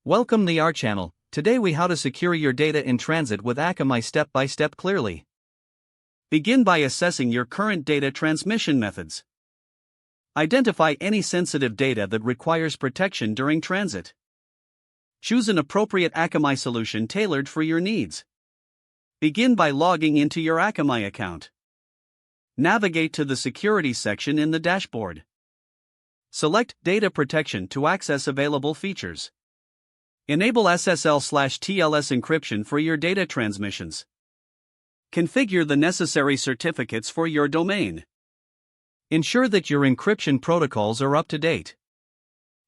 Welcome to our channel. Today we how to secure your data in transit with Akamai step by step clearly. Begin by assessing your current data transmission methods. Identify any sensitive data that requires protection during transit. Choose an appropriate Akamai solution tailored for your needs. Begin by logging into your Akamai account. Navigate to the Security section in the dashboard. Select Data Protection to access available features. Enable SSL/TLS encryption for your data transmissions. Configure the necessary certificates for your domain. Ensure that your encryption protocols are up to date.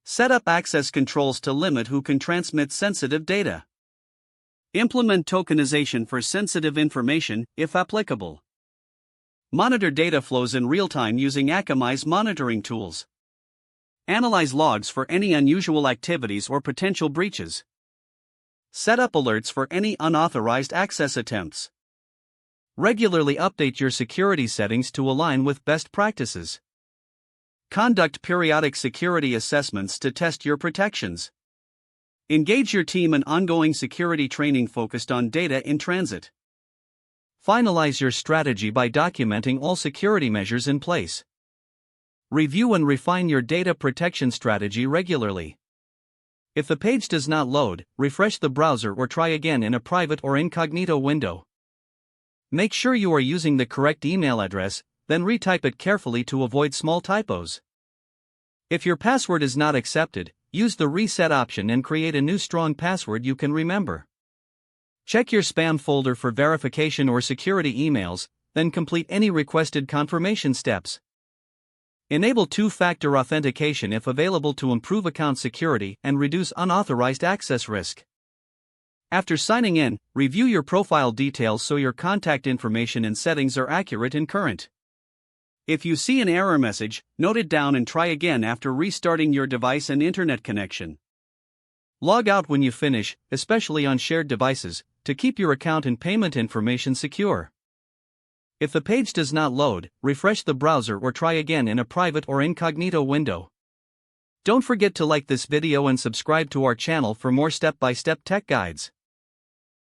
Set up access controls to limit who can transmit sensitive data. Implement tokenization for sensitive information, if applicable. Monitor data flows in real time using Akamai's monitoring tools. Analyze logs for any unusual activities or potential breaches. Set up alerts for any unauthorized access attempts. Regularly update your security settings to align with best practices. Conduct periodic security assessments to test your protections. Engage your team in ongoing security training focused on data in transit. Finalize your strategy by documenting all security measures in place. Review and refine your data protection strategy regularly. If the page does not load, refresh the browser or try again in a private or incognito window. Make sure you are using the correct email address, then retype it carefully to avoid small typos. If your password is not accepted, use the reset option and create a new strong password you can remember. Check your spam folder for verification or security emails, then complete any requested confirmation steps. Enable two-factor authentication if available to improve account security and reduce unauthorized access risk. After signing in, review your profile details so your contact information and settings are accurate and current. If you see an error message, note it down and try again after restarting your device and internet connection. Log out when you finish, especially on shared devices, to keep your account and payment information secure. If the page does not load, refresh the browser or try again in a private or incognito window. Don't forget to like this video and subscribe to our channel for more step-by-step tech guides.